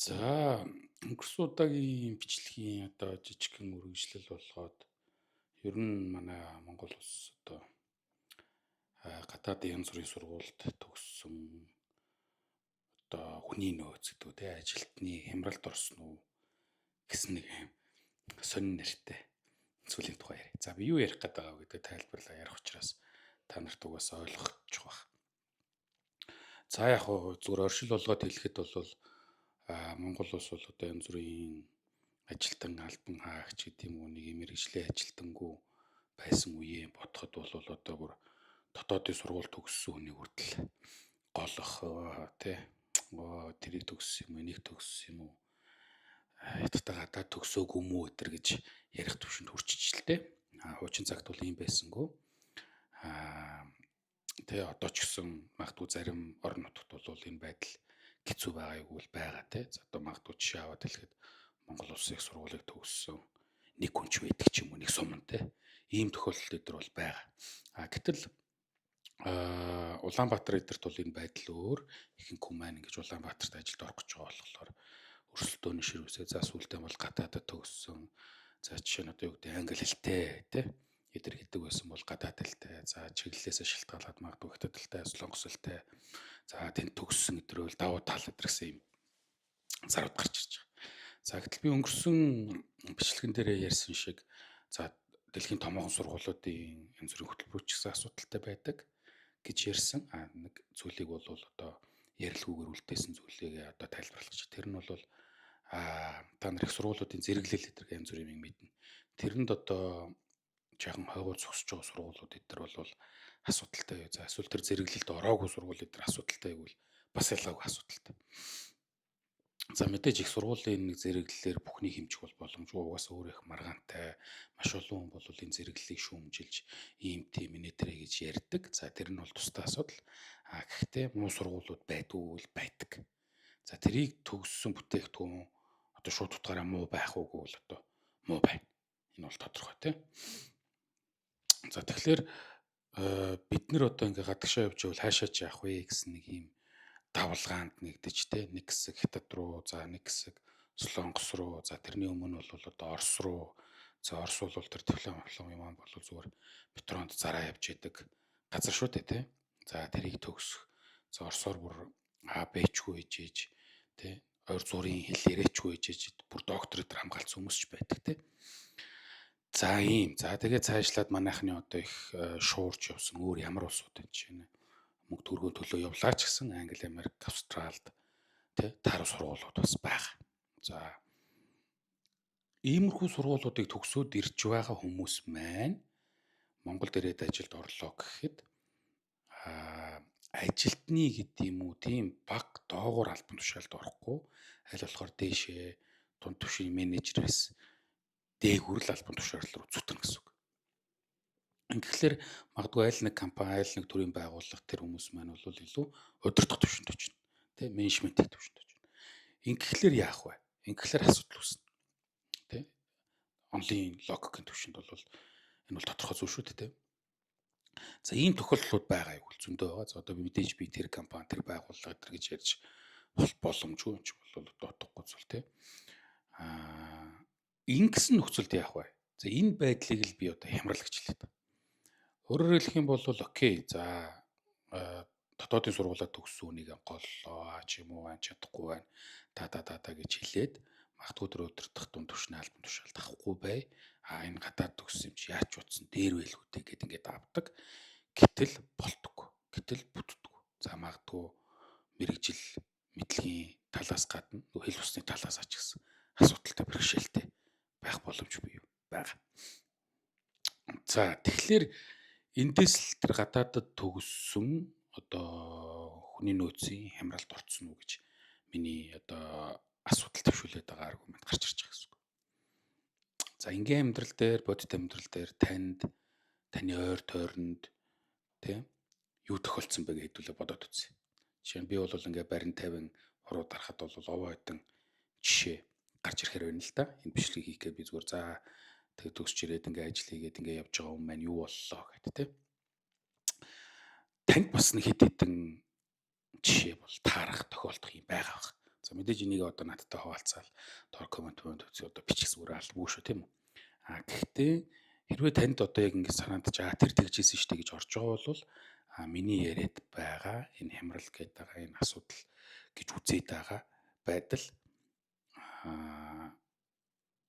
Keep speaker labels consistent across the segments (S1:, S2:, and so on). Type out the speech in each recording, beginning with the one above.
S1: За өнгөрсөн удаагийн бичлэгийн жижигхэн үргэлжлэл болгоод ер нь манай Монгол улс гадаадын янз бүрийн сургуульд төгссөн хүний нөөц гэдэг үү те ажилтны хямралд орсон уу гэсэн нэг юм сонин нэртэй зүйлийн тухай яриа. За би юу ярих гээд байгаа вэ гэдэг тайлбарлаа ярих учраас та нарт угаасаа ойлгочих واخ. За яг хоо зүгээр оршил болгоод хэлэхэд бол Монгол улс бол одоо янз бүрийн ажилтан албан хаагч гэдэг юм уу нэг юм мэргэжлийн ажилтангүй байсан үеэ бодоход бол одоо бүр дотоодын сургууль төгссөн хүний хүртэл голох тий тэрийг төгссөн юм энийг төгссөн юм уу ятгата гадаад төгсөөгүй юм уу өтер гэж ярих төвшөнд хүрчихэж л тий хуучин цагт бол ийм байсангүй тэгээ одоо ч гэсэн магадгүй зарим орон нутгад бол энэ байдал хэцүү байгаагүй л байгаа тий за одоо магадгүй жишээ аваад хэлэхэд Монгол улсын их сургуулийг төгссөн нэг хүн ч байдаг ч юм уу нэг суман те ийм тохиолдол өдр бол байгаа. Гэтэл Улаанбаатар эдэрт бол энэ байдал өөр ихэнх хүн маань ингэж Улаанбаатарт ажилд орох гэж байгаа болохоор өрсөлдөөний ширүүсээ за сүүлдээ бол гадаадд төгссөн. За жишээ нь одоо юу гэдэг англи хэлтэй те эдэр гэдэг байсан бол гадаад хэлтэй. За чиглэлээсээ шалтгаалаад магадгүй хятад хэлтэй, солонгос хэлтэй. За тэнд төгссөн өдрөөл давуу тал өдр гэсэн юм зарууд гарч ирж байгаа. За гэтэл би өнгөрсөн бичлэгэн дээрээ ярьсан шиг за дэлхийн томоохон сургуулиудын янз бүрийн хөтөлбөрч гэсэн асуудалтай байдаг гэж ярьсан. Нэг зүйлийг бол одоо ярилгүйгээр үлдээсэн зүйлийг одоо тайлбарлах гэж. Тэр нь бол та нар их сургуулиудын зэрэглэл гэдэг янз бүрийн юм мэднэ. Тэрэнд одоо жаахан хойгоо зогсож байгаа сургуулиуд эдэр бол асуудалтай. За эсвэл тэр зэрэглэлд ороогүй сургууль эдэр асуудалтай гэвэл бас ялгаагүй асуудалтай. За мэдээж их сургуулийн нэг зэрэглэлээр бүхнийг хэмжих бол боломжгүй угаасаа өөр их маргаантай маш олон хүн бол энэ зэрэглэлийг шүүмжилж ийм тийм нэтэрэ гэж ярьдаг. За тэр нь бол тусдаа асуудал. Гэхдээ муу сургуулиуд байдгүй л байдаг. За тэрийг төгссөн бүтээгдэхүүн одоо шууд утгаараа муу байх уугүй бол одоо муу байна. Энэ бол тодорхой тийм. За тэгэхээр бид нэр одоо ингээ гадагшаа явж байвал хаашаач явах вэ гэсэн нэг ийм давлгаанд нэгдэж те нэг хэсэг хятад руу за нэг хэсэг солонгос руу за тэрний өмнө бол одоо орос руу за орос бол тэр диплом юм бол зүгээр метронд зараа явж идэг газар шүү дээ те за тэрийг төгсөх за орсоор бүр бэчгүй хийж те ойр зургийн хэл яриачгүй хийж бүр доктор дээр хамгаалсан хүмүүс ч байдаг те за ийм за тэгээ цаашлаад манайхны одоо их шуурж явсан өөр ямар улсууд энэ чинь мөнгө төгрөгөө төлөө явлаа ч гэсэн Англи, Америк, Австралид тэ таар сургуулиуд бас байгаа. За иймэрхүү сургуулиудыг төгсөөд ирж байгаа хүмүүс маань Монголд ирээд ажилд орлоо гэхэд ажилтны гэдэг юм уу тийм баг доогуур албан тушаалд орохгүй аль болохоор дээшээ дунд түвшний менежерээс дээгүүр л албан тушаал руу зүтгэн гэсэн үг. Тэгэхээр магадгүй айл нэг компани айл нэг төрлийн байгууллага тэр хүмүүс маань бол илүү удирдах түвшинд очно. Тэ менежментийн түвшинд очно. Ингэхлээр яах вэ? Ингэхлээр асуудал үүснэ. Тэ онлайн логикийн түвшинд бол энэ бол тодорхой зүйл шүү дээ. За ийм тохиолдлууд байгаа юу? Зөндөө байгаа. За одоо мэдээж би тэр компани тэр байгууллага гэдэг гэж ярьж боломжгүй юм чи бол доотохгүй зүйл тэ. Ингэсэн нөхцөлд яах вэ? За энэ байдлыг л би одоо хямрал гэж хэлээд байна. Өөрөөр хэлэх юм бол окей за дотоодын сургуулаа төгссөн хүнийг голлоо ч юм уу чадахгүй байна та гэж хэлээд магадгүй тэр өдөртөх дунд түвшний албан тушаалд авахгүй бай энэ гадаад төгссөн юм чи яач утсан дээр байлгүйтэй гэд ингээд авдаг гэтэл болтгоо гэтэл бүтдэггүй за магадгүй мэрэгжил мэдлэгийн талаас гадна хэл усны талаас ач гэсэн асуудалтай бэрхшээлтэй байх боломжгүй юу байгаа. За тэгэхээр эндээс л тэр гадаадд төгссөн одоо хүний нөөцийн хямралд орцсон уу гэж миний одоо асуудал төвшүүлээд байгаа аргумент гарч ирж байгаа гэсэн үг. За ингийн амьдрал дээр бодит амьдрал дээр таны ойр тойронд тийм юу тохиолдсон бэ гэж хэдүүлээ бодоод үзье. Жишээ нь би бол ингээ барин 50 уруу дарахад бол овоо хэдэн жишээ гарч ирэхээр байна л да. Энэ бичлэгийг хийх гээд би зүгээр за тэгээ төгсч ирээд ингээ ажил хийгээд ингээ явж байгаа хүн маань юу боллоо гэдэг тийм. Танд бас нэг хэд хэдэн жишээ бол таарах тохиолдох юм байгаа. За мэдээж энийг одоо надтай хуваалцаал доор комент үзээ одоо бичсгүүрээ албагүй шүү тийм үү. Гэхдээ хэрвээ танд одоо яг ингэ санаандаж тэр тэгжсэн штэ гэж орж байгаа бол миний яриад байгаа энэ хямрал гээд байгаа энэ асуудал гэж үзээд байгаа байдал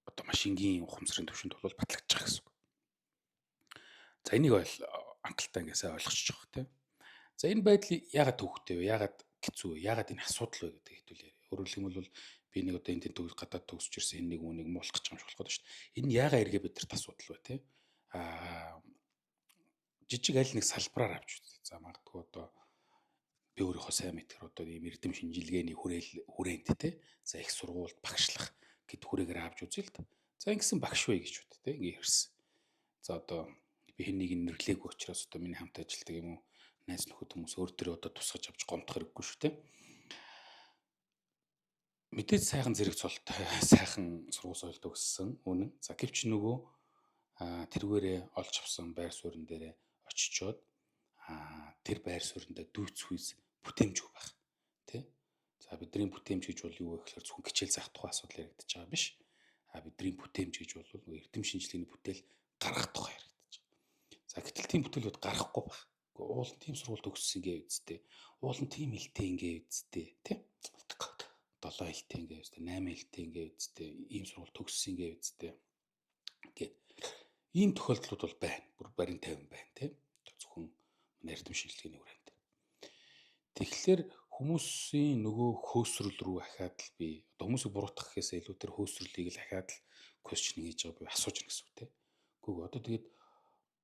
S1: одоо машингийн ухамсарын төвшөнд бол батлагдаж байгаа гэсэн үг. За энийг хангалттай ингээ сайн ойлгочих жоох тийм. За энэ байдал яагаад төвхтэй вэ? Яагаад хэцүү вэ? Яагаад энэ асуудал вэ гэдэг хэвтүүлээ. Өөрөөр хэлбэл би нэг одоо энэ төгс гадаад төгсөж ирсэн энэ нэг үнийг муулах гэж юм шиг болох гэдэг шүү дээ. Энэ яагаад эргээ бидэрт асуудал вэ тийм? Жижиг аль нэг салбараар авч үзье. За магадгүй одоо би өөрийнхөө сайн мэдгээр одоо ийм эрдэм шинжилгээний хүрээнд тийм. За их сургуульд багшлах гэд хүрээгээр авч үзье л да. За ингэсэн багш вэ гэж бод тийм ингээ ирсэн. За одоо би хэнийг нэрлэегүй учраас одоо миний хамт ажилладаг юм уу найз нөхөд хүмүүс өөр төрөө одоо тусгаж авч гомдох хэрэггүй шүү дээ. Мэдээж сайхан зэрэг цолтой сайхан сургууль соёлд өгсөн үнэн. За гэвч нөгөө тэргээрээ олж авсан байр суурин дээрээ очичоод тэр байр сууриндаа дүүцхүйс бүтээмжгүй байх тий. За бидний бүтээмж гэж бол юу вэ гэхээр зөвхөн хичээл заах тухай асуудал яригдаж байгаа биш. Бидний бүтээмж гэж бол нөгөө эрдэм шинжилгээний бүтээл гаргах тухай яригдаж байгаа. За гэтэл тийм бүтээлүүд гарахгүй байх. Уул нь тийм сургуульд өгсөн гээ үсттэй. Уул нь тийм хэлтэй ингээ үсттэй тий. 7 хэлтэй ингээ үсттэй, 8 хэлтэй ингээ үсттэй, ийм сургууль төгссөн ингээ үсттэй. Гэт ийм тохиолдлууд бол байна. Бүр барин 50 байна тий. Зөвхөн эрдэм шинжилгээний хүрээнд. Тэгэхээр хүмүүсийн нөгөө хөөсрөл рүү ахаад л би одоо хүмүүсийг буруутгах гэхээсээ илүү тэр хөөсрөлийг л ахаад л question хийж байгаа би асууж байна гэсэн үг тий. Гэхдээ одоо тэгээд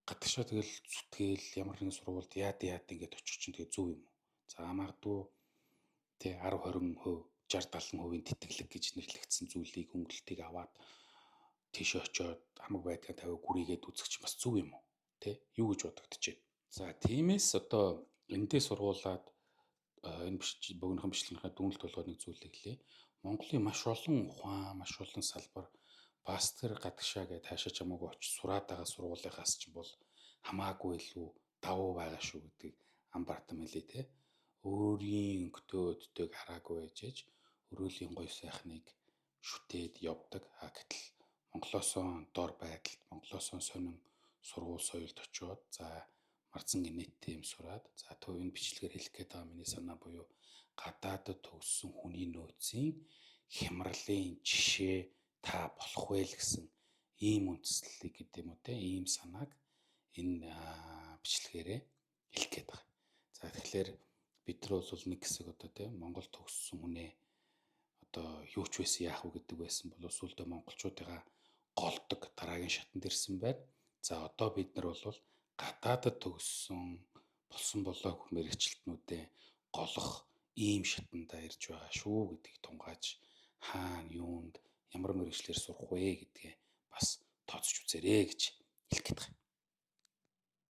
S1: гадагшаа тэгэл зүтгэл ямар нэгэн сургуульд яад ингээд очих чинь тэгээ зөв юм уу? За магадгүй тий 10-20%, 60-70%-ийн тэтгэлэг гэж нэрлэгдсэн зүйлийг өнгөлтийг аваад тийш очиод хамаг байдгаа тавиа гүрийгээд үзэх чинь бас зөв юм уу? Тий юу гэж бодогдож байна? За тиймээс одоо эндээ сургуулаад энэ богинохон бичлэгийнхаа дүнэлт болгоод нэг зүйлийг хэлье. Монголын маш олон ухаан, маш олон салбар бас тэр гадагшаа гэж таашаа чамаагүй очиж сураад байгаа сургуулийнхаас ч бол хамаагүй илүү давуу байгаа шүү гэдгийг амбартан хэлээ те. Өөрийн өнгөтэйг хараагүй ээжэж өрөөлийн гоё сайхныг шүтээд явдаг. Гэтэл Монголоосоо дор байдалд, Монголоосоо сонин сургууль соёлд очиод за марцан генеттэй юм сураад за төв энэ бичлэгээр хэлэх гээд байгаа миний санаа буюу гадаадд төгссөн хүний нөөцийн хямралын жишээ та болох вэ л гэсэн ийм үндслэлийг гэдэг юм уу те ийм санааг энэ бичлэгээрээ хэлэх гээд байгаа. За тэгэхээр бид нар бол нэг хэсэг одоо те Монгол төгссөн хүнээ одоо юу ч байсан яах вэ гэдэг байсан бол сүлдө монголчуудыгаа голдог дараагийн шатанд ирсэн байна. За одоо бид нар бол гадаадд төгссөн болсон болоогүй мэрэгчлэтнүүдээ голох ийм шатанда ирж байгаа шүү гэдгийг тунгааж хаана юунд ямар мэрэгчлэр сурах вэ гэдгээ бас тооцож үзээрэй гэж хэлэх гээд байна.